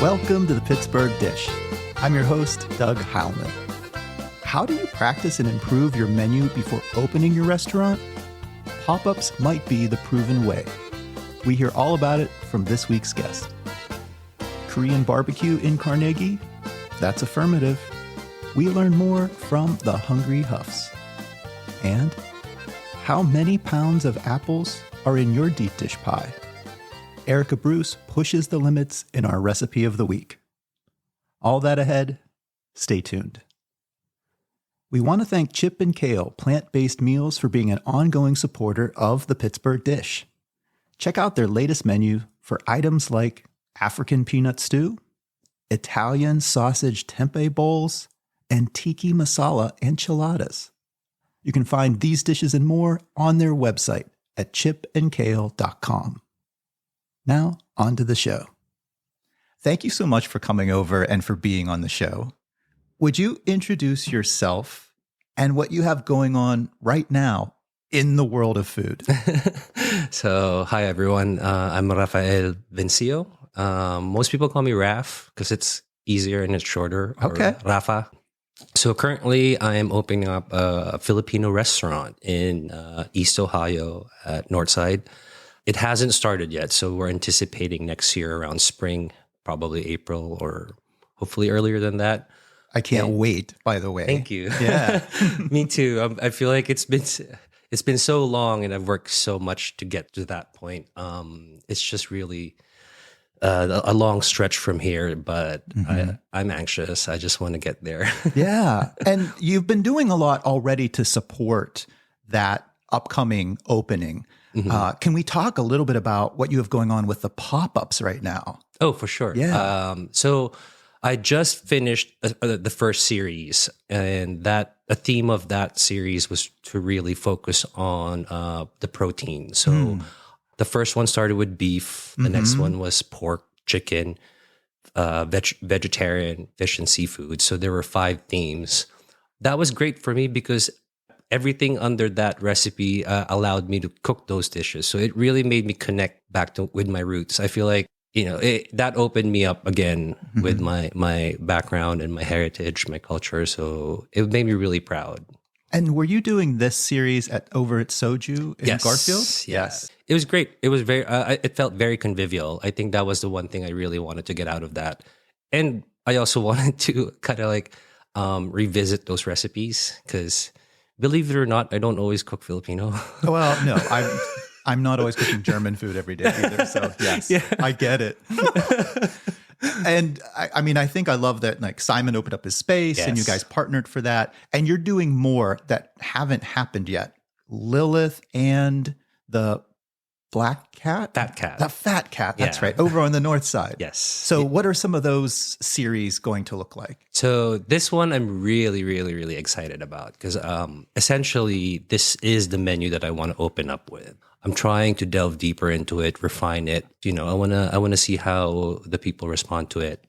Welcome to the Pittsburgh Dish. I'm your host, Doug Heilman. How do you practice and improve your menu before opening your restaurant? Pop-ups might be the proven way. We hear all about it from this week's guest. Korean barbecue in Carnegie? That's affirmative. We learn more from the Hungry Huffs. And how many pounds of apples are in your deep dish pie? Erika Bruce pushes the limits in our recipe of the week. All that ahead. Stay tuned. We want to thank Chip and Kale Plant-Based Meals for being an ongoing supporter of the Pittsburgh Dish. Check out their latest menu for items like African peanut stew, Italian sausage tempeh bowls, and tiki masala enchiladas. You can find these dishes and more on their website at chipandkale.com. Now, on to the show. Thank you so much for coming over and for being on the show. Would you introduce yourself and what you have going on right now in the world of food? So, hi everyone. I'm Rafael Vencio. Most people call me Raf because it's easier and it's shorter. Or Okay. Rafa. So currently I am opening up a Filipino restaurant in East Ohio at Northside. It hasn't started yet, so we're anticipating next year around spring, probably April or hopefully earlier than that. I can't wait, by the way. Thank you. Yeah. Me too. I feel like it's been so long and I've worked so much to get to that point. It's just really a long stretch from here, but I'm anxious. I just want to get there. Yeah. And you've been doing a lot already to support that upcoming opening. Can we talk a little bit about what you have going on with the pop-ups right now? Oh, for sure. Yeah. So I just finished the first series, and a theme of that series was to really focus on the protein. So the first one started with beef. The next one was pork, chicken, vegetarian, fish, and seafood. So there were 5 themes. That was great for me because everything under that recipe allowed me to cook those dishes. So it really made me connect back with my roots. I feel like, that opened me up again with my background and my heritage, my culture. So it made me really proud. And were you doing this series over at Soju in Garfield? Yes. It was great. It was it felt very convivial. I think that was the one thing I really wanted to get out of that. And I also wanted to kind of like revisit those recipes because believe it or not, I don't always cook Filipino. Well, no, I'm not always cooking German food every day either. So yes, I get it. And I think I love that like Simon opened up his space and you guys partnered for that. And you're doing more that haven't happened yet. Lilith and the black cat? Fat cat. The fat cat, that's right, over on the north side. Yes. So what are some of those series going to look like? So this one I'm really, really, really excited about because essentially this is the menu that I want to open up with. I'm trying to delve deeper into it, refine it. I wanna see how the people respond to it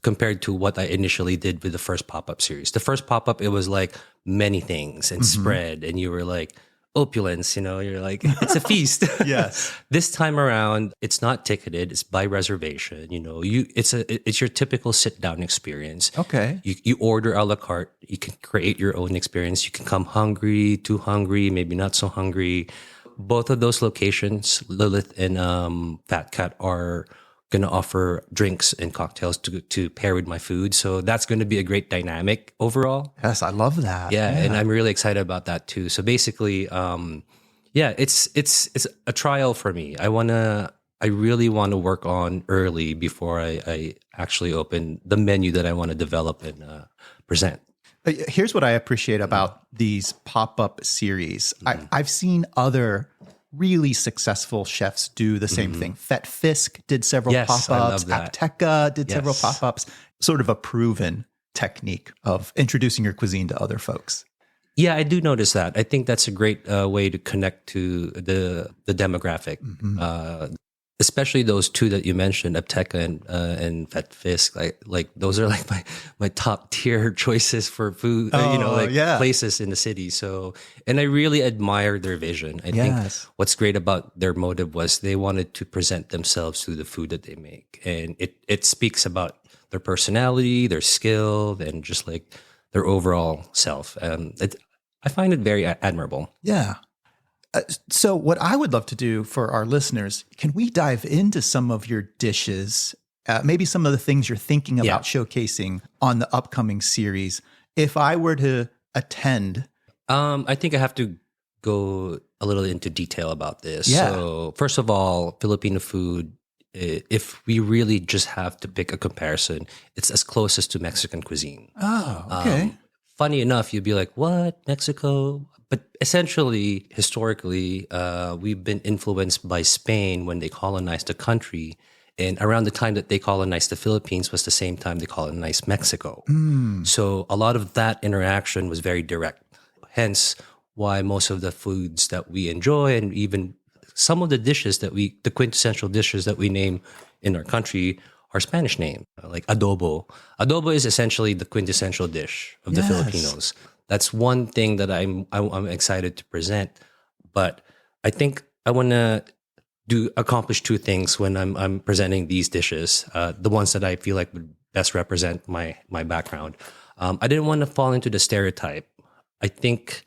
compared to what I initially did with the first pop-up series. The first pop-up, it was like many things and spread, and you were like, opulence, you're like, it's a feast. Yes. This time around, it's not ticketed, it's by reservation. It's your typical sit-down experience. Okay. You order a la carte, you can create your own experience. You can come hungry, too hungry, maybe not so hungry. Both of those locations, Lilith and Fat Cat, are going to offer drinks and cocktails to pair with my food. So that's going to be a great dynamic overall. Yes, I love that. Yeah, and I'm really excited about that too. So basically, it's a trial for me. I really want to work on early before I actually open the menu that I want to develop and present. Here's what I appreciate about these pop-up series. I've seen other really successful chefs do the same thing. Fet Fisk did several pop-ups. Apteca did several pop-ups. Sort of a proven technique of introducing your cuisine to other folks. Yeah, I do notice that. I think that's a great way to connect to the demographic. especially those two that you mentioned, Apteca and Fat Fisk, like those are like my top tier choices for food, places in the city. So, and I really admire their vision. I think what's great about their motive was they wanted to present themselves through the food that they make, and it speaks about their personality, their skill, and just like their overall self. I find it very admirable. Yeah. So what I would love to do for our listeners, can we dive into some of your dishes, maybe some of the things you're thinking about showcasing on the upcoming series? If I were to attend. I think I have to go a little into detail about this. Yeah. So first of all, Filipino food, if we really just have to pick a comparison, it's as close as to Mexican cuisine. Oh, okay. Funny enough, you'd be like, what, Mexico? But essentially, historically, we've been influenced by Spain when they colonized the country. And around the time that they colonized the Philippines was the same time they colonized Mexico. So a lot of that interaction was very direct. Hence why most of the foods that we enjoy and even some of the dishes the quintessential dishes that we name in our country are Spanish named, like adobo. Adobo is essentially the quintessential dish of the Filipinos. That's one thing that I'm excited to present. But I think I want to accomplish two things when I'm presenting these dishes. The ones that I feel like would best represent my background. I didn't want to fall into the stereotype. I think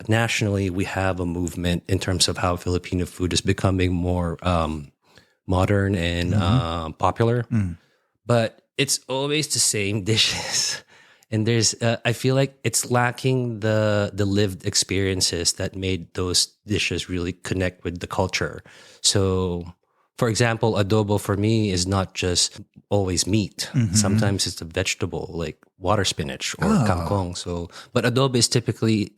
nationally we have a movement in terms of how Filipino food is becoming more modern and popular, but it's always the same dishes. And there's, I feel like it's lacking the lived experiences that made those dishes really connect with the culture. So, for example, adobo for me is not just always meat. Sometimes it's a vegetable like water spinach or kangkong. So, but adobo is typically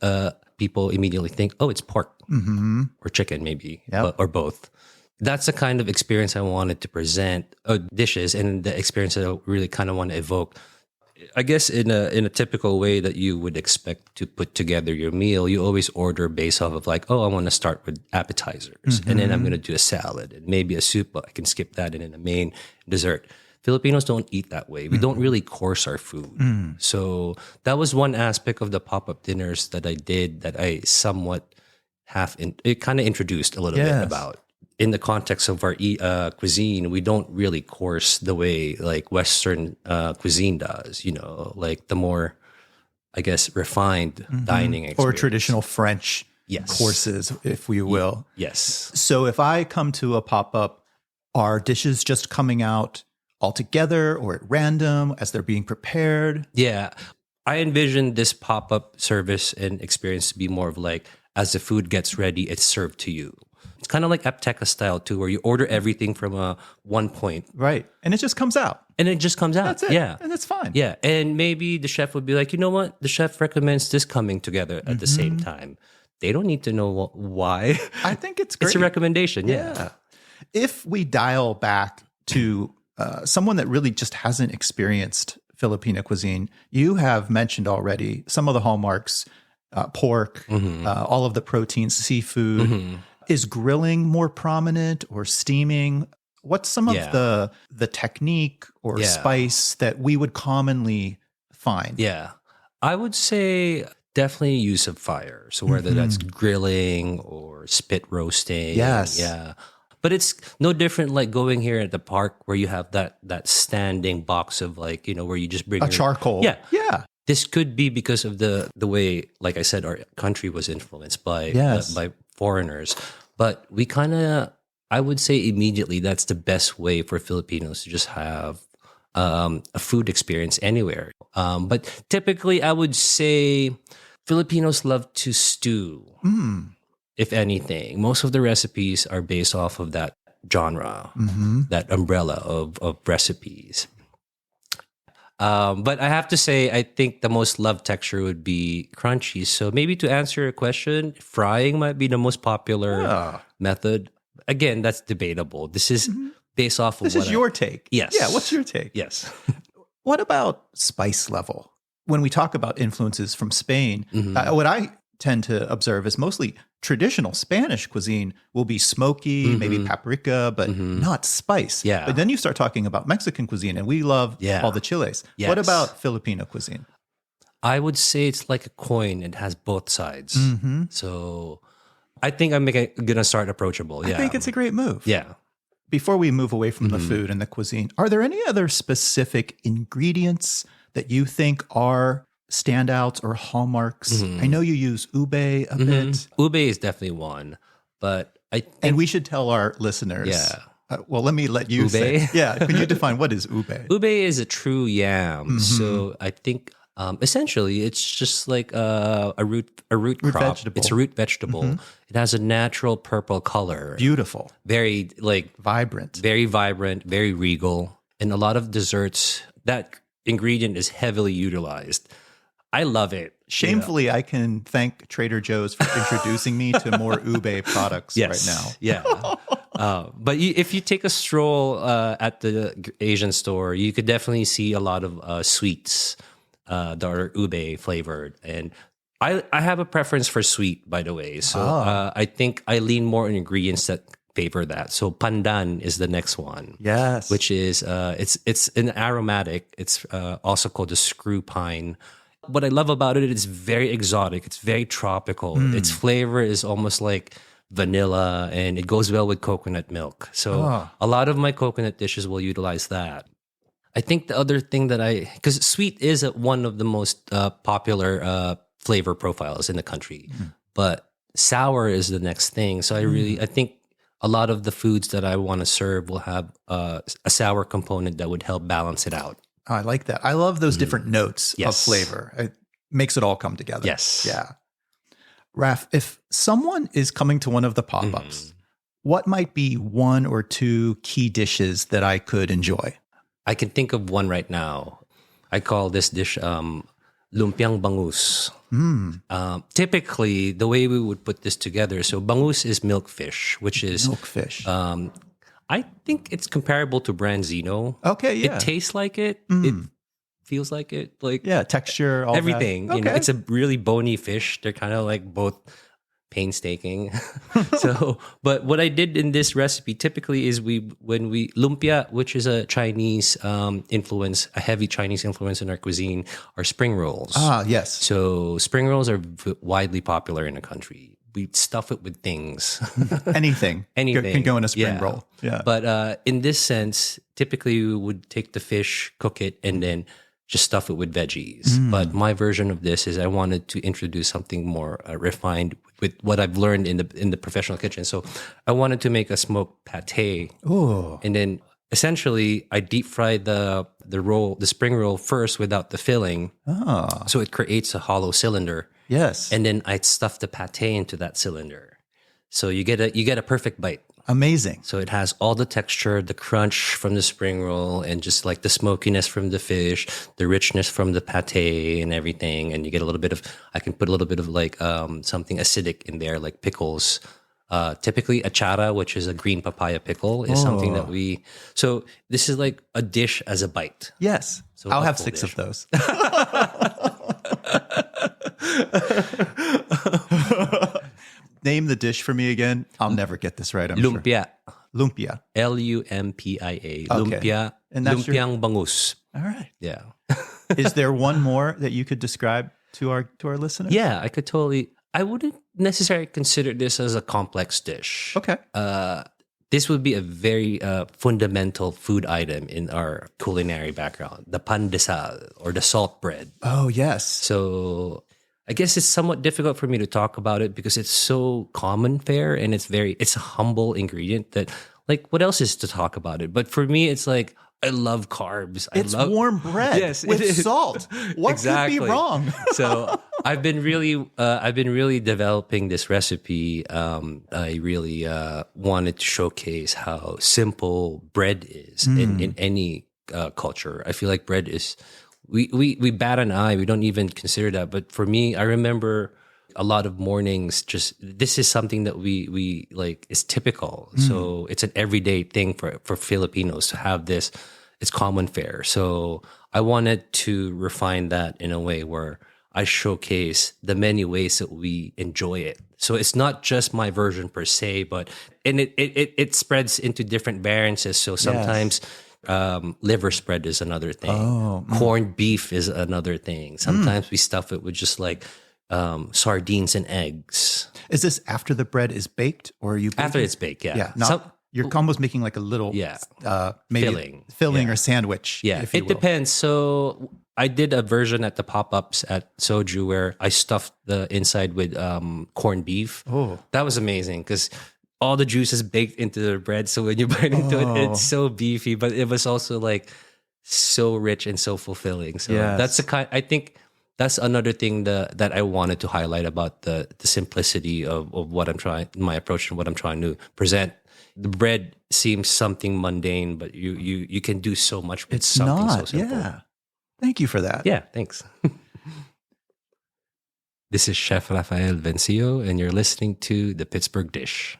people immediately think, oh, it's pork or chicken maybe, or both. That's the kind of experience I wanted to present, dishes, and the experience that I really kind of want to evoke. I guess in a typical way that you would expect to put together your meal, you always order based off of like, oh, I want to start with appetizers, and then I'm going to do a salad and maybe a soup, but I can skip that and then a main dessert. Filipinos don't eat that way. We don't really course our food. So that was one aspect of the pop-up dinners that I did that I somewhat it kind of introduced a little bit about. In the context of our cuisine, we don't really course the way like Western cuisine does, like the more, I guess, refined dining experience. Or traditional French courses, if we will. Yes. So if I come to a pop-up, are dishes just coming out all together or at random as they're being prepared? Yeah. I envision this pop-up service and experience to be more of like, as the food gets ready, it's served to you. It's kind of like Apteca style too, where you order everything from one point. Right. And it just comes out. And it just comes out. That's it. Yeah. And it's fine. Yeah. And maybe the chef would be like, you know what? The chef recommends this coming together at the same time. They don't need to know why. I think it's great. It's a recommendation. Yeah. If we dial back to someone that really just hasn't experienced Filipino cuisine, you have mentioned already some of the hallmarks, pork, all of the proteins, seafood. Is grilling more prominent or steaming? What's some of the technique or spice that we would commonly find? Yeah. I would say definitely use of fire. So whether that's grilling or spit roasting. Yes. Yeah. But it's no different like going here at the park where you have that standing box of like, where you just bring a charcoal. Yeah. Yeah. This could be because of the way, like I said, our country was influenced by foreigners. But we kind of, I would say immediately, that's the best way for Filipinos to just have a food experience anywhere. But typically, I would say Filipinos love to stew, if anything. Most of the recipes are based off of that genre, that umbrella of recipes. But I have to say, I think the most loved texture would be crunchy. So maybe to answer your question, frying might be the most popular method. Again, that's debatable. This is based off of this is your take. Yes. Yeah, what's your take? Yes. What about spice level? When we talk about influences from Spain, what I tend to observe is mostly traditional Spanish cuisine will be smoky, maybe paprika, but not spice. Yeah. But then you start talking about Mexican cuisine, and we love all the chiles. Yes. What about Filipino cuisine? I would say it's like a coin. It has both sides. So I think I'm going to start approachable. Yeah. I think it's a great move. Yeah. Before we move away from the food and the cuisine, are there any other specific ingredients that you think are standouts or hallmarks? I know you use ube a bit. Ube is definitely one, but I think... And we should tell our listeners. Yeah. Well, let me let you say. Yeah. Can you define what is ube? Ube is a true yam. So I think essentially it's just like a root crop. vegetable. It's a root vegetable. It has a natural purple color. Beautiful. Very Vibrant. very vibrant, very regal. And a lot of desserts, that ingredient is heavily utilized. I love it. Shamefully, I can thank Trader Joe's for introducing me to more ube products right now. Yeah. But if you take a stroll at the Asian store, you could definitely see a lot of sweets that are ube flavored. And I have a preference for sweet, by the way. So I think I lean more on ingredients that favor that. So pandan is the next one. Yes. Which is, it's an aromatic. It's also called the screw pine. What I love about it, it's very exotic. It's very tropical. Its flavor is almost like vanilla, and it goes well with coconut milk. So a lot of my coconut dishes will utilize that. I think the other thing that because sweet is one of the most popular flavor profiles in the country, but sour is the next thing. So I think a lot of the foods that I want to serve will have a sour component that would help balance it out. I like that. I love those different notes of flavor. It makes it all come together. Yes. Yeah. Raf, if someone is coming to one of the pop-ups, what might be one or two key dishes that I could enjoy? I can think of one right now. I call this dish lumpiang bangus. Typically, the way we would put this together, so bangus is milkfish, which is... Milkfish. I think it's comparable to branzino. Okay, yeah. It tastes like it. It feels like it. Texture, all everything. that. Okay. It's a really bony fish. They're kind of like both painstaking. But what I did in this recipe typically is when we lumpia, which is a Chinese influence, a heavy Chinese influence in our cuisine, are spring rolls. Yes. So spring rolls are widely popular in the country. We stuff it with things. Anything can go in a spring roll. Yeah. But in this sense, typically we would take the fish, cook it, and then just stuff it with veggies. But my version of this is I wanted to introduce something more refined with what I've learned in the professional kitchen. So I wanted to make a smoked pate. Ooh. And then essentially I deep fried the spring roll first without the filling. So it creates a hollow cylinder. Yes. And then I'd stuff the pate into that cylinder. So you get a perfect bite. Amazing. So it has all the texture, the crunch from the spring roll, and just like the smokiness from the fish, the richness from the pate and everything. And you get I can put a little bit of like something acidic in there, like pickles. Typically achara, which is a green papaya pickle, is something that so this is like a dish as a bite. Yes. So I'll have 6 of those. Name the dish for me again. I'll never get this right, I'm lumpia. sure. Lumpia. Lumpia. Okay. Lumpia. And that's Lumpiang bangus. All right. Yeah. Is there one more that you could describe to our listeners? Yeah, I wouldn't necessarily consider this as a complex dish. Okay. This would be a very fundamental food item in our culinary background, the pandesal or the salt bread. Oh, yes. So I guess it's somewhat difficult for me to talk about it because it's so common fare and it's a humble ingredient that like what else is to talk about it? But for me, it's like I love carbs. It's warm bread with salt. What could be wrong? So I've been really developing this recipe. I really wanted to showcase how simple bread is in any culture. I feel like bread is we bat an eye. We don't even consider that. But for me, I remember a lot of mornings. This is something that we like is typical. So it's an everyday thing for Filipinos to have this. It's common fare. So I wanted to refine that in a way where I showcase the many ways that we enjoy it. So it's not just my version per se, but and it spreads into different variances. So sometimes liver spread is another thing. Corned beef is another thing. Sometimes we stuff it with just like sardines and eggs. Is this after the bread is baked, or are you baking? After it's baked? Yeah. Yeah. You're almost making like a little maybe filling or sandwich. Yeah, if you it will. depends. So I did a version at the pop-ups at Soju where I stuffed the inside with corned beef. Oh, that was amazing because all the juice is baked into the bread. So when you bite into it, it's so beefy, but it was also like so rich and so fulfilling. So that's the kind. I think that's another thing that I wanted to highlight about the simplicity of what I'm trying, my approach and what I'm trying to present. The bread seems something mundane, but you can do so much with something so simple. Yeah. Thank you for that. Yeah, thanks. This is Chef Rafael Vencio, and you're listening to The Pittsburgh Dish.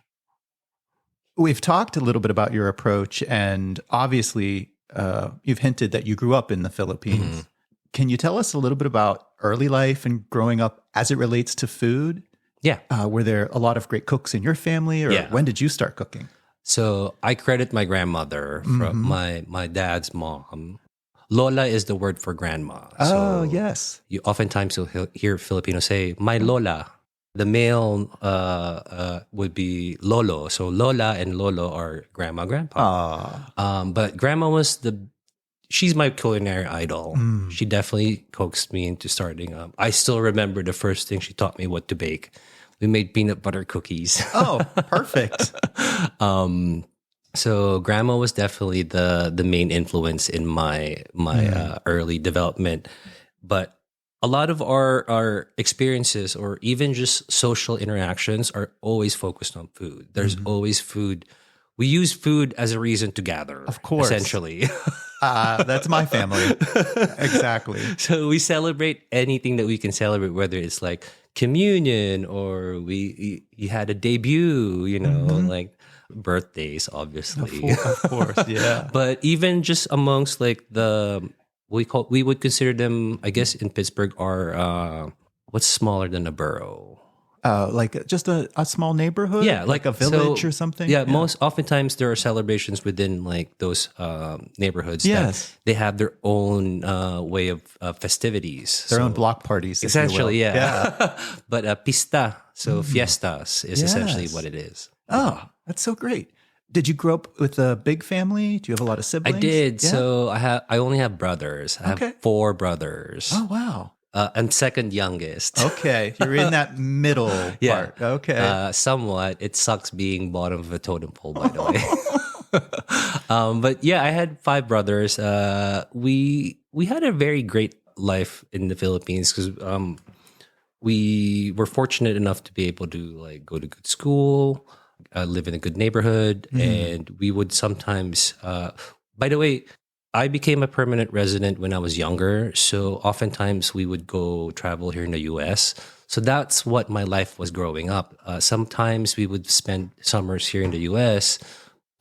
We've talked a little bit about your approach, and obviously you've hinted that you grew up in the Philippines. Can you tell us a little bit about early life and growing up as it relates to food? Yeah. Were there a lot of great cooks in your family, or when did you start cooking? So I credit my grandmother from my dad's mom. Lola is the word for grandma. Oh, yes. You oftentimes you'll hear Filipinos say, my Lola. The male would be Lolo. So Lola and Lolo are grandma, grandpa. But grandma she's my culinary idol. She definitely coaxed me into starting up. I still remember the first thing she taught me what to bake. We made peanut butter cookies. Oh, perfect. So grandma was definitely the main influence in my early development. But a lot of our experiences or even just social interactions are always focused on food. There's always food. We use food as a reason to gather. Of course. Essentially. That's my family. Exactly. So we celebrate anything that we can celebrate, whether it's like communion or you had a debut, like birthdays, obviously. Of course, yeah. But even just amongst like we would consider them, I guess in Pittsburgh, are what's smaller than a borough? Like just a small neighborhood? Yeah, like a village or something? Yeah, oftentimes there are celebrations within like those neighborhoods. Yes. That they have their own way of festivities. Their own block parties. Essentially, yeah. But pista, so fiestas is essentially what it is. Oh, that's so great. Did you grow up with a big family? Do you have a lot of siblings? I did. Yeah. So I only have brothers. I have 4 brothers. Oh, wow. I'm second youngest. Okay. You're in that middle part. Okay. Somewhat. It sucks being bottom of a totem pole, by the way. But yeah, I had 5 brothers. We had a very great life in the Philippines because we were fortunate enough to be able to like go to good school, live in a good neighborhood, and we would sometimes. By the way, I became a permanent resident when I was younger, so oftentimes we would go travel here in the U.S. So that's what my life was growing up. Sometimes we would spend summers here in the U.S.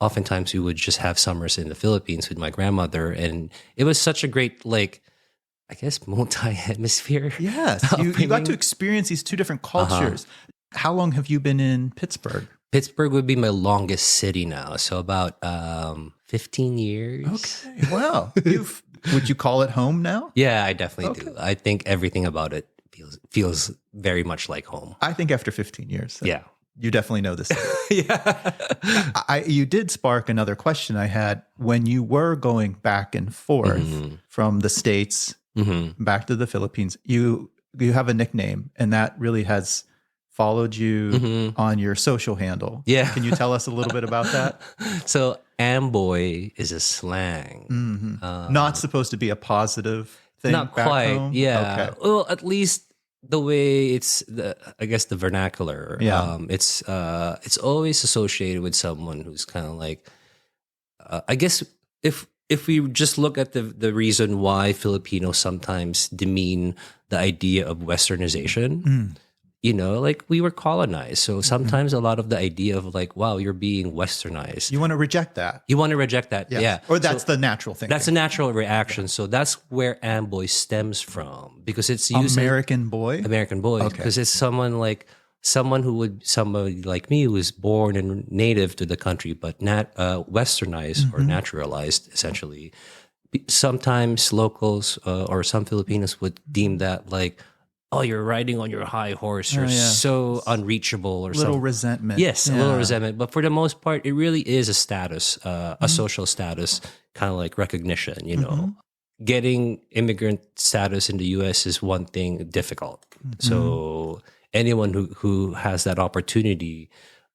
Oftentimes we would just have summers in the Philippines with my grandmother, and it was such a great, like, I guess, multi-hemisphere. Yes, you got to experience these 2 different cultures. How long have you been in Pittsburgh? Pittsburgh would be my longest city now, so about 15 years. Okay, wow. Would you call it home now? Yeah, I definitely do. I think everything about it feels very much like home. I think after 15 years. Yeah. You definitely know this. Yeah. You did spark another question I had. When you were going back and forth from the States back to the Philippines, you have a nickname, and that really has followed you on your social handle. Yeah. Can you tell us a little bit about that? So Amboy is a slang. Not supposed to be a positive thing. Not back quite. home? Yeah. Okay. Well, at least the way it's I guess the vernacular. Yeah. It's always associated with someone who's kind of like I guess if we just look at the reason why Filipinos sometimes demean the idea of Westernization, like we were colonized. So sometimes a lot of the idea of like, wow, you're being westernized. You want to reject that. You want to reject that. Yes. Yeah. Or that's the natural thing. That's a natural reaction. So that's where Amboy stems from, because it's used American boy. American boy. Okay. Because it's somebody like me who was born and native to the country, but not westernized or naturalized, essentially. Sometimes locals or some Filipinos would deem that like, oh, you're riding on your high horse. You're so unreachable, or Little something. resentment. Yes, a little resentment. But for the most part, it really is a status, a social status, kind of like recognition. Getting immigrant status in the U.S. is one thing difficult. So anyone who has that opportunity,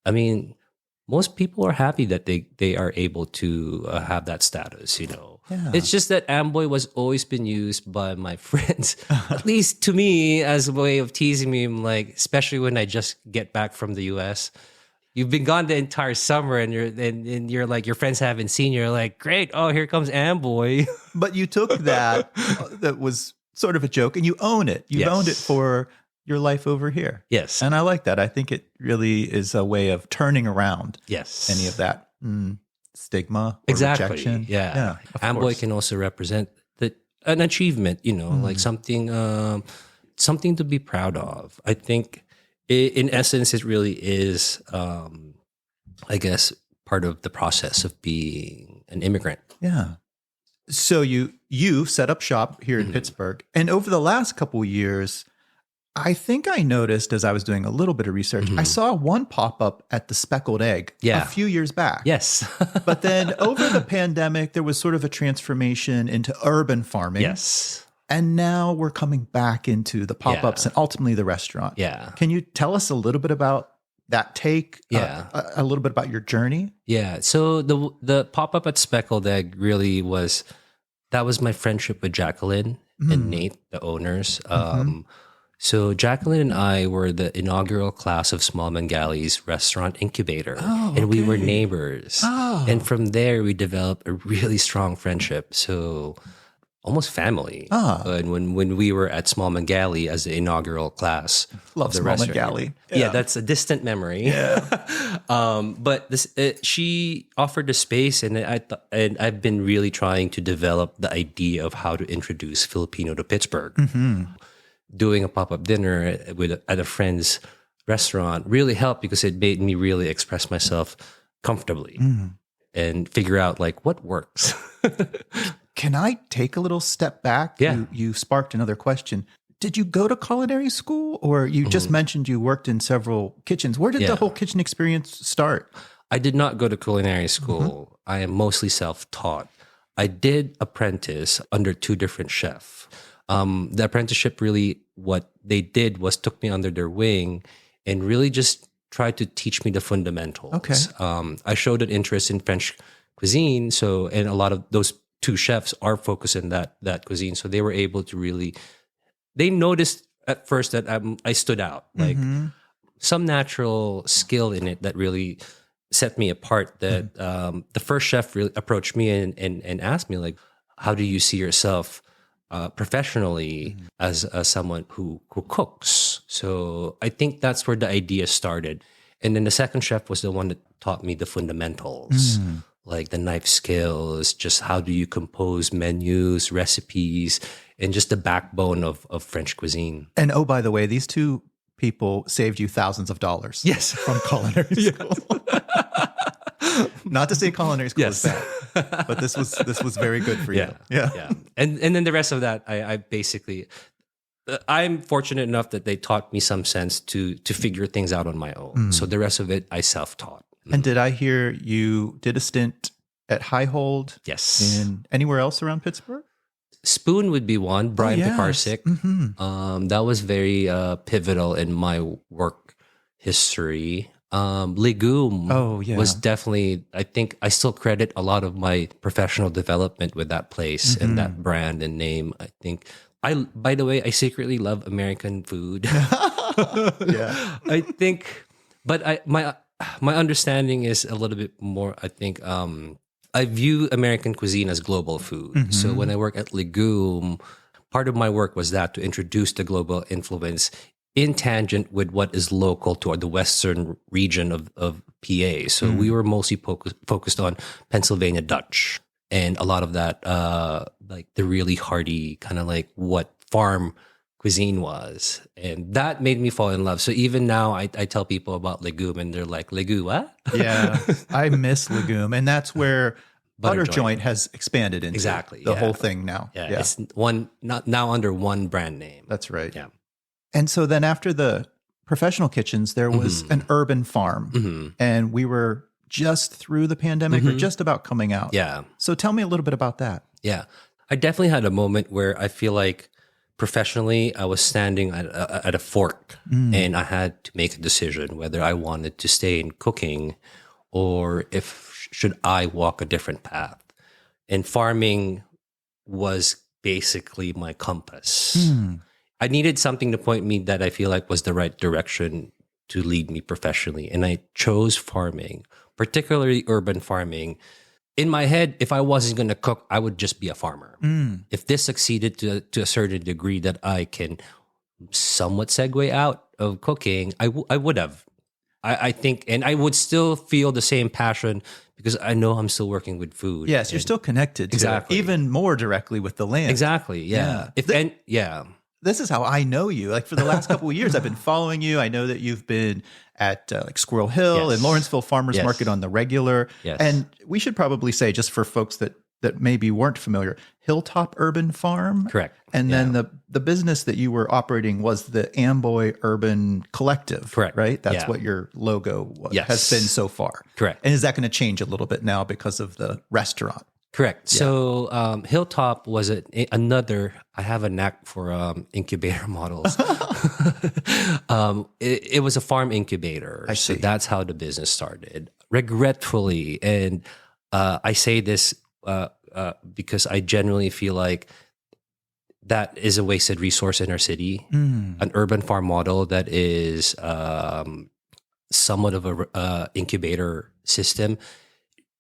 I mean, most people are happy that they are able to have that status. Yeah. It's just that Amboy was always been used by my friends, at least to me, as a way of teasing me. I'm like, especially when I just get back from the U.S. You've been gone the entire summer, and you're like, your friends haven't seen you. You're like, great, oh, here comes Amboy. But you took that that was sort of a joke, and you own it. You've owned it for your life over here. Yes. And I like that. I think it really is a way of turning around any of that stigma or rejection. Yeah. Amboy can also represent an achievement, like something to be proud of. I think in essence, it really is, I guess, part of the process of being an immigrant. Yeah. So you set up shop here in Pittsburgh, and over the last couple of years, I think I noticed as I was doing a little bit of research, I saw one pop up at the Speckled Egg a few years back. Yes. But then over the pandemic, there was sort of a transformation into urban farming. Yes. And now we're coming back into the pop-ups and ultimately the restaurant. Yeah. Can you tell us a little bit about that take? A little bit about your journey? Yeah. So the pop-up at Speckled Egg really was my friendship with Jacqueline and Nate, the owners. So Jacqueline and I were the inaugural class of Small Mangali's restaurant incubator, and we were neighbors. And from there, we developed a really strong friendship. So almost family. And when we were at Small Mangali as the inaugural class Love of the Small restaurant. Mangali. Yeah, that's a distant memory. Yeah. But she offered the space, and and I've been really trying to develop the idea of how to introduce Filipino to Pittsburgh. Doing a pop-up dinner at a friend's restaurant really helped, because it made me really express myself comfortably and figure out like what works. Can I take a little step back? Yeah. You sparked another question. Did you go to culinary school, or you just mentioned you worked in several kitchens? Where did the whole kitchen experience start? I did not go to culinary school. I am mostly self-taught. I did apprentice under two different chefs. The apprenticeship, really what they did was took me under their wing and really just tried to teach me the fundamentals. Okay. I showed an interest in French cuisine, and a lot of those two chefs are focused in that cuisine. So they were able to really, they noticed at first that I stood out, like some natural skill in it that really set me apart. That the first chef really approached me and asked me like, how do you see yourself professionally as someone who cooks? So I think that's where the idea started. And then the second chef was the one that taught me the fundamentals, like the knife skills, just how do you compose menus, recipes, and just the backbone of French cuisine. And oh, by the way, these two people saved you thousands of dollars. Yes. From culinary school. Not to say culinary school is bad, but this was very good for you. Yeah. And then the rest of that, I basically, I'm fortunate enough that they taught me some sense to figure things out on my own. So the rest of it, I self-taught. And did I hear you did a stint at Highhold? Yes. And anywhere else around Pittsburgh? Spoon would be one. Brian Pekarsik. That was very pivotal in my work history. Legume was definitely, I think I still credit a lot of my professional development with that place and that brand and name. I think by the way, I secretly love American food. Yeah. I think, but my understanding is a little bit more, I think, I view American cuisine as global food. So when I work at Legume, part of my work was that to introduce the global influence in tangent with what is local to the western region of PA. So we were mostly focused on Pennsylvania Dutch, and a lot of that, like the really hearty kind of like what farm cuisine was, and that made me fall in love. So even now, I tell people about legume, and they're like, "Legume, what?" Yeah, I miss legume, and that's where Butter Joint Joint has expanded into exactly the whole thing now. Yeah, it's not now under one brand name. That's right. Yeah. And so then after the professional kitchens, there was an urban farm, and we were just through the pandemic or just about coming out. Yeah. So tell me a little bit about that. Yeah. I definitely had a moment where I feel like professionally I was standing at a fork and I had to make a decision whether I wanted to stay in cooking or if should I walk a different path. And farming was basically my compass. I needed something to point me that I feel like was the right direction to lead me professionally. And I chose farming, particularly urban farming. In my head, if I wasn't going to cook, I would just be a farmer. If this succeeded to a certain degree that I can somewhat segue out of cooking, I would have. I think, and I would still feel the same passion because I know I'm still working with food. Yes, you're still connected to it, even more directly with the land. Exactly, yeah. This is how I know you. Like for the last couple of years, I've been following you. I know that you've been at like Squirrel Hill and Lawrenceville Farmers Market on the regular. Yes. And we should probably say, just for folks that maybe weren't familiar, Hilltop Urban Farm. Correct. And then the business that you were operating was the Amboy Urban Collective. Correct. Right? That's what your logo has been so far. Correct. And is that going to change a little bit now because of the restaurant? Correct. Yeah. So Hilltop was another. I have a knack for incubator models. It was a farm incubator. I see. So that's how the business started. Regretfully, and I say this because I genuinely feel like that is a wasted resource in our city. An urban farm model that is somewhat of a incubator system.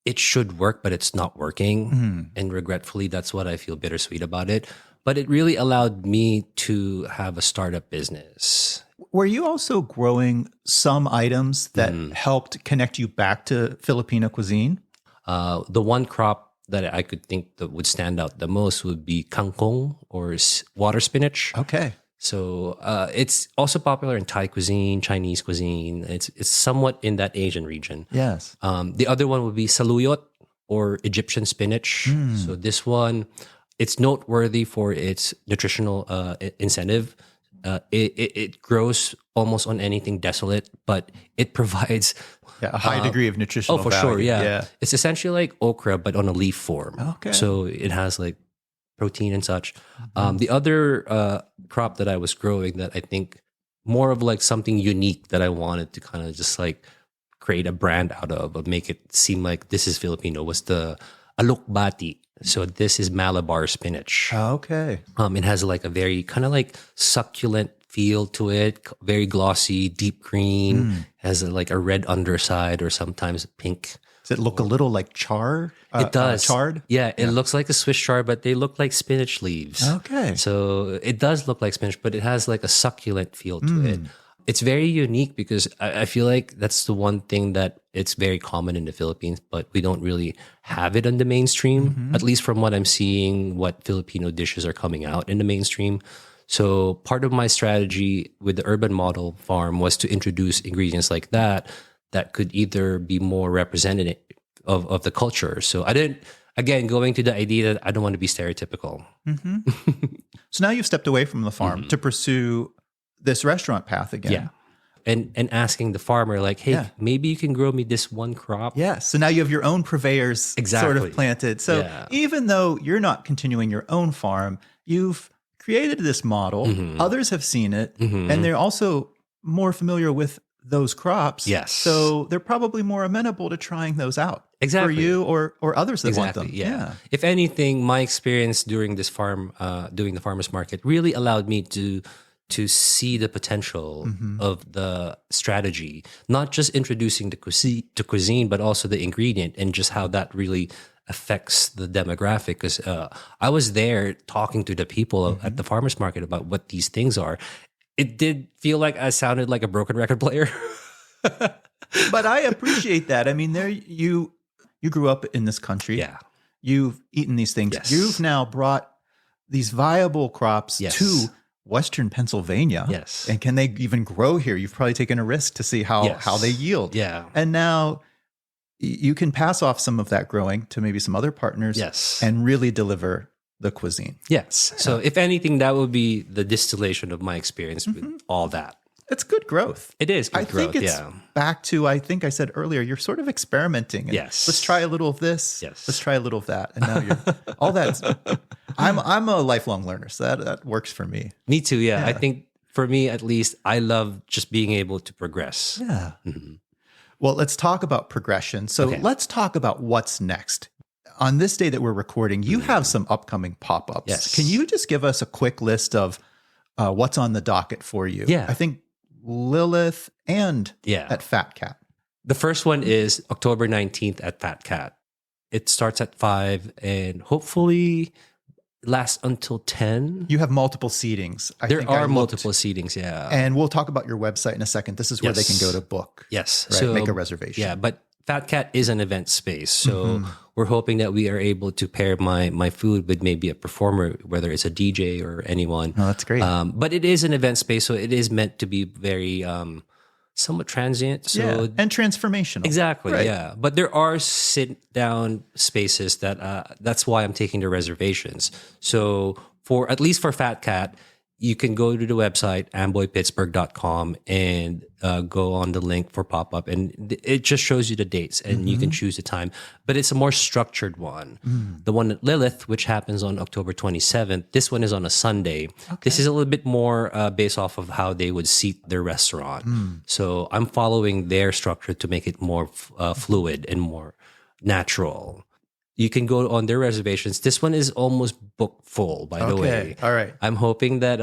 It should work, but it's not working. And regretfully, that's what I feel bittersweet about it. But it really allowed me to have a startup business. Were you also growing some items that helped connect you back to Filipino cuisine? The one crop that I could think that would stand out the most would be kangkong or water spinach. Okay. So it's also popular in Thai cuisine, Chinese cuisine. It's somewhat in that Asian region. Yes. The other one would be saluyot or Egyptian spinach. So this one, it's noteworthy for its nutritional incentive. It grows almost on anything desolate, but it provides a high degree of nutritional value. Sure, yeah. It's essentially like okra, but on a leaf form. Okay. So it has like protein and such. The other crop that I was growing that I think more of like something unique that I wanted to kind of just like create a brand out of, but make it seem like this is Filipino was the alukbati. So this is Malabar spinach. Okay. It has like a very kind of like succulent feel to it, very glossy, deep green, has like a red underside or sometimes pink. Does it look a little like char? It does. Chard? Yeah, it looks like a Swiss chard, but they look like spinach leaves. Okay. So it does look like spinach, but it has like a succulent feel to it. It's very unique because I feel like that's the one thing that it's very common in the Philippines, but we don't really have it on the mainstream, at least from what I'm seeing, what Filipino dishes are coming out in the mainstream. So part of my strategy with the urban model farm was to introduce ingredients like that could either be more representative of the culture. So I didn't, again, going to the idea that I don't want to be stereotypical. So now you've stepped away from the farm to pursue this restaurant path again. Yeah. And asking the farmer, like, hey, maybe you can grow me this one crop. Yeah. So now you have your own purveyors sort of planted. So even though you're not continuing your own farm, you've created this model. Others have seen it, and they're also more familiar with those crops. Yes. So they're probably more amenable to trying those out. Exactly. For you or others that want them. Yeah. If anything, my experience during this farm, doing the farmer's market really allowed me to see the potential of the strategy, not just introducing the cuisine, but also the ingredient and just how that really affects the demographic. Because I was there talking to the people at the farmer's market about what these things are. It did feel like I sounded like a broken record player. But I appreciate that. I mean, you grew up in this country. Yeah. You've eaten these things. Yes. You've now brought these viable crops Yes. to Western Pennsylvania. Yes. And can they even grow here? You've probably taken a risk to see how they yield. Yeah. And now you can pass off some of that growing to maybe some other partners. Yes. And really deliver the cuisine. Yes. So if anything, that would be the distillation of my experience with all that. It's good growth. It is good I growth, think it's back to, I think I said earlier, you're sort of experimenting. And Yes. Let's try a little of this. Yes. Let's try a little of that. And now you're all that. I'm a lifelong learner, so that works for me. Me too, yeah. I think for me, at least, I love just being able to progress. Yeah. Well, let's talk about progression. So let's talk about what's next. On this day that we're recording, you have some upcoming pop-ups. Yes. Can you just give us a quick list of what's on the docket for you? Yeah. I think Lilith and at Fat Cat. The first one is October 19th at Fat Cat. It starts at 5 and hopefully lasts until 10. You have multiple seatings. There are multiple seatings, yeah. And we'll talk about your website in a second. This is where they can go to book. Yes. Right? So make a reservation. Yeah, but Fat Cat is an event space. So we're hoping that we are able to pair my food with maybe a performer, whether it's a DJ or anyone. Oh, that's great. But it is an event space, so it is meant to be very somewhat transient. So and transformational. Exactly, Right. yeah. But there are sit-down spaces that's why I'm taking the reservations. So at least for Fat Cat, you can go to the website, amboypittsburgh.com, and go on the link for pop-up. And it just shows you the dates, and you can choose the time. But it's a more structured one. The one at Lilith, which happens on October 27th, this one is on a Sunday. Okay. This is a little bit more based off of how they would seat their restaurant. So I'm following their structure to make it more fluid and more natural. You can go on their reservations. This one is almost booked full, by the way. All right. I'm hoping that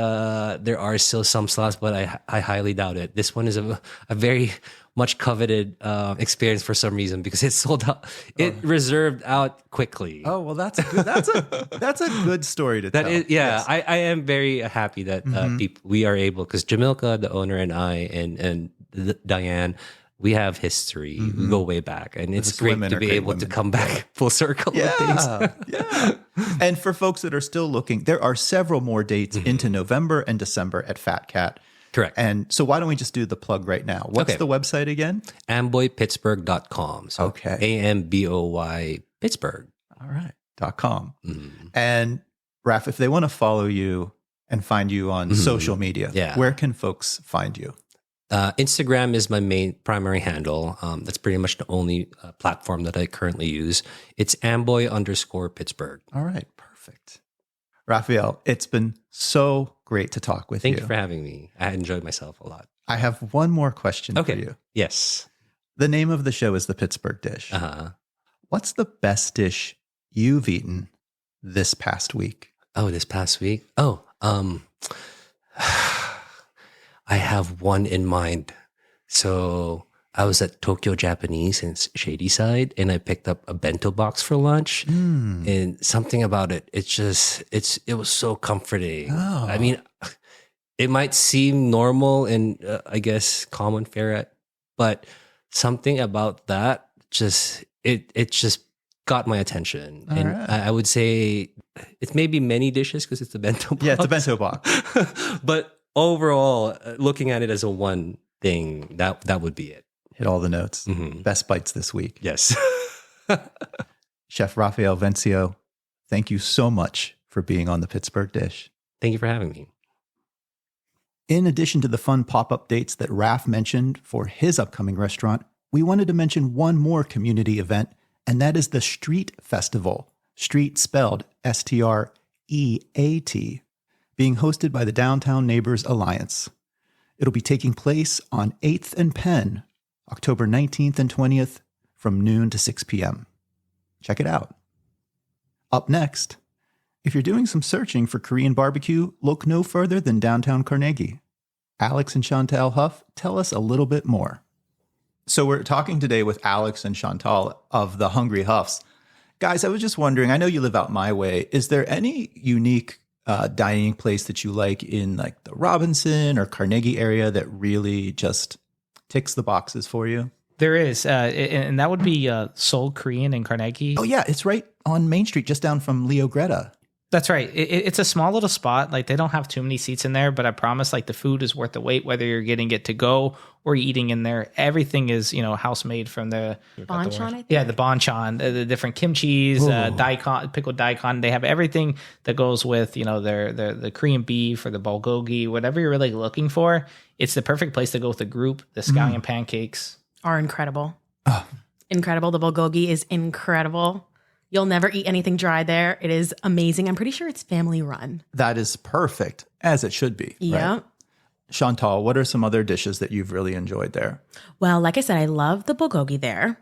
there are still some slots, but I highly doubt it. This one is a very much coveted experience for some reason because it's sold out. It reserved out quickly. Oh, well, that's a good story to tell. Yes. I am very happy that we are able, because Jamilka, the owner, and I, and Diane, we have history. We go way back, and it's great to be able to come back full circle with things. Yeah. And for folks that are still looking, there are several more dates into November and December at Fat Cat. Correct. And so why don't we just do the plug right now? What's the website again? amboypittsburgh.com. So AMBOY Pittsburgh. All right. .com. And Raph, if they want to follow you and find you on social media, where can folks find you? Instagram is my primary handle. That's pretty much the only platform that I currently use. It's Amboy_Pittsburgh. All right, perfect. Rafael, it's been so great to talk with you. Thank you for having me. I enjoyed myself a lot. I have one more question for you. Yes. The name of the show is The Pittsburgh Dish. What's the best dish you've eaten this past week? Oh, this past week? I have one in mind. So I was at Tokyo Japanese in Shady Side, and I picked up a bento box for lunch. And something about it, it was so comforting. Oh. I mean, it might seem normal and I guess common fare, but something about that it just got my attention. All and right. I would say it's maybe many dishes because it's a bento box. Yeah, it's a bento box. But overall, looking at it as a one thing, that would be it. Hit all the notes. Best bites this week. Yes. Chef Rafael Vencio, thank you so much for being on the Pittsburgh Dish. Thank you for having me. In addition to the fun pop-up dates that Raf mentioned for his upcoming restaurant, we wanted to mention one more community event, and that is the Street Festival. Street spelled STREAT, being hosted by the Downtown Neighbors Alliance. It'll be taking place on 8th and Penn, October 19th and 20th, from noon to 6 p.m. Check it out. Up next, if you're doing some searching for Korean barbecue, look no further than downtown Carnegie. Alex and Chantal Huff tell us a little bit more. So we're talking today with Alex and Chantal of the Hungry Huffs. Guys, I was just wondering, I know you live out my way. Is there any unique dining place that you like in like the Robinson or Carnegie area that really just ticks the boxes for you? There is, and that would be Seoul Korean in Carnegie. Oh yeah, it's right on Main Street, just down from Leo Greta. That's right. It's a small little spot. Like they don't have too many seats in there, but I promise like the food is worth the wait, whether you're getting it to go or eating in there. Everything is, house made from the Banchan, I think. Yeah, the banchan, the different kimchis, daikon, pickled daikon. They have everything that goes with, the Korean beef or the bulgogi, whatever you're really looking for. It's the perfect place to go with a group. The scallion pancakes Are incredible. Incredible. The bulgogi is incredible. You'll never eat anything dry there. It is amazing. I'm pretty sure it's family run. That is perfect, as it should be. Yeah. Right? Chantal, what are some other dishes that you've really enjoyed there? Well, like I said, I love the bulgogi there.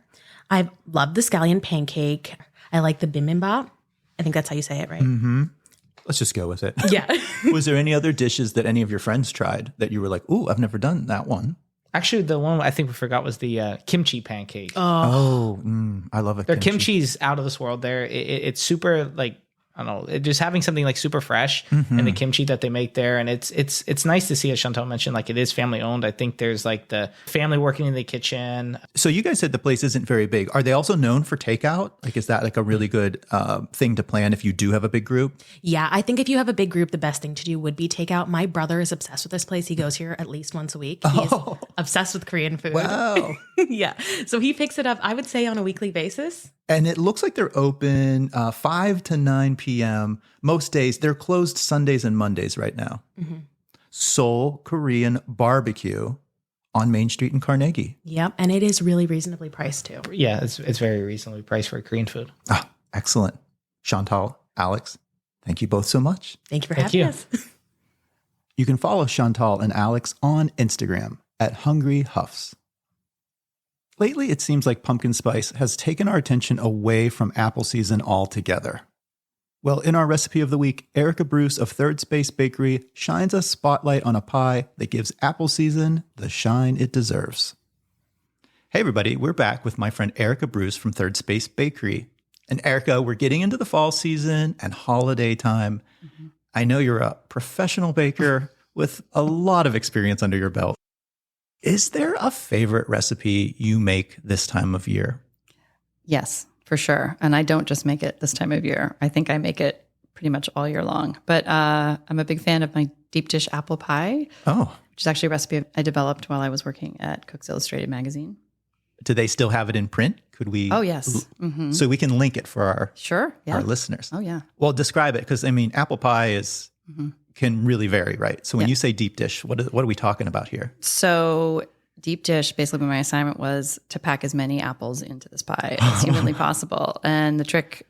I love the scallion pancake. I like the bibimbap. I think that's how you say it, right? Mm-hmm. Let's just go with it. Yeah. Was there any other dishes that any of your friends tried that you were like, ooh, I've never done that one? Actually, the one I think we forgot was the kimchi pancake. I love it. Their kimchi's out of this world there. It's super like, I don't know, just having something like super fresh and the kimchi that they make there. And it's nice to see, as Chantal mentioned, like it is family owned. I think there's like the family working in the kitchen. So you guys said the place isn't very big. Are they also known for takeout? Like, is that like a really good thing to plan if you do have a big group? Yeah, I think if you have a big group, the best thing to do would be takeout. My brother is obsessed with this place. He goes here at least once a week. He's obsessed with Korean food. Wow. Yeah. So he picks it up, I would say, on a weekly basis. And it looks like they're open 5 to 9 p.m. Most days. They're closed Sundays and Mondays right now. Mm-hmm. Seoul Korean BBQ on Main Street in Carnegie. Yep. And it is really reasonably priced too. Yeah, it's very reasonably priced for Korean food. Excellent. Chantal, Alex, thank you both so much. Thank you for Thank having you. us. You can follow Chantal and Alex on Instagram at Hungry Huffs. Lately, it seems like pumpkin spice has taken our attention away from apple season altogether. Well, in our recipe of the week, Erika Bruce of Third Space Bakery shines a spotlight on a pie that gives apple season the shine it deserves. Hey everybody, we're back with my friend Erika Bruce from Third Space Bakery. And Erika, we're getting into the fall season and holiday time. Mm-hmm. I know you're a professional baker with a lot of experience under your belt. Is there a favorite recipe you make this time of year? Yes, for sure. And I don't just make it this time of year. I think I make it pretty much all year long. But I'm a big fan of my deep dish apple pie, which is actually a recipe I developed while I was working at Cooks Illustrated magazine. Do they still have it in print? Could we? Oh, yes. Mm-hmm. So we can link it for our listeners. Oh, yeah. Well, describe it, because I mean, apple pie is can really vary, right? So when you say deep dish, what are we talking about here? So deep dish, basically my assignment was to pack as many apples into this pie as humanly possible. And the trick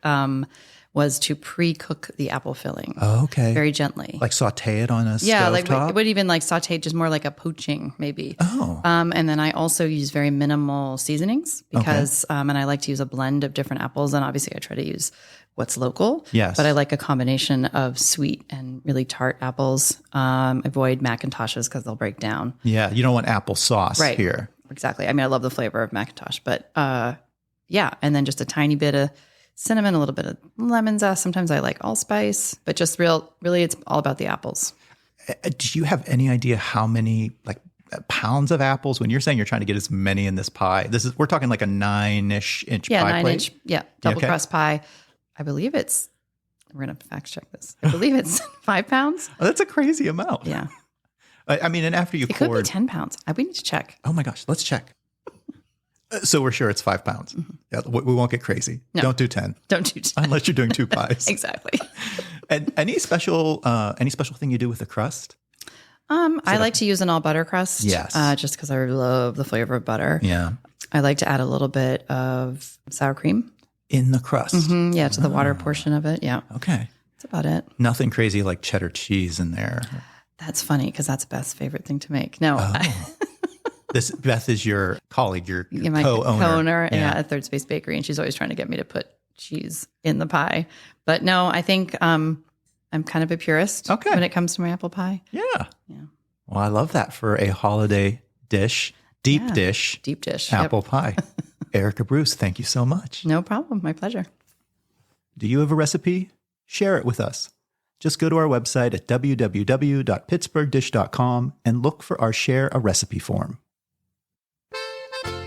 was to pre-cook the apple filling. Oh, okay. Very gently. Like saute it on a yeah, stove like top? it would even like saute, just more like a poaching maybe. Oh. And then I also use very minimal seasonings because, and I like to use a blend of different apples. And obviously I try to use what's local. Yes. But I like a combination of sweet and really tart apples. Avoid Macintoshes because they'll break down. Yeah, you don't want apple sauce here. Exactly. I mean, I love the flavor of Macintosh, but yeah. And then just a tiny bit of cinnamon, a little bit of lemon zest. Sometimes I like allspice, but just really it's all about the apples. Do you have any idea how many pounds of apples, when you're saying you're trying to get as many in this pie? We're talking like a 9-ish inch pie plate? 9-inch. Yeah. Double crust pie. I believe we're going to fact check this. I believe it's 5 pounds. Oh, that's a crazy amount. Yeah. I mean, and after you it could be 10 pounds. We need to check. Oh my gosh, let's check. So we're sure it's 5 pounds. Mm-hmm. Yeah, we won't get crazy. No. Don't do 10. Don't do 10. Unless you're doing 2 pies. Exactly. And any special thing you do with the crust? I like to use an all butter crust. Yes. Just because I love the flavor of butter. Yeah. I like to add a little bit of sour cream. In the crust? Mm-hmm. Yeah, to the water portion of it. Yeah. Okay. That's about it. Nothing crazy like cheddar cheese in there. That's funny because that's Beth's favorite thing to make. No. Beth is your colleague, your my co-owner. Co-owner at Third Space Bakery, and she's always trying to get me to put cheese in the pie. But no, I think I'm kind of a purist when it comes to my apple pie. Yeah. Well, I love that for a holiday dish. Deep dish apple pie. Erika Bruce, thank you so much. No problem. My pleasure. Do you have a recipe? Share it with us. Just go to our website at www.pittsburghdish.com and look for our Share a Recipe form.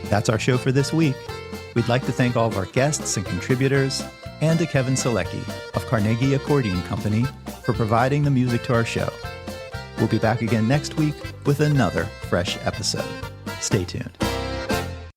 That's our show for this week. We'd like to thank all of our guests and contributors, and to Kevin Selecki of Carnegie Accordion Company for providing the music to our show. We'll be back again next week with another fresh episode. Stay tuned.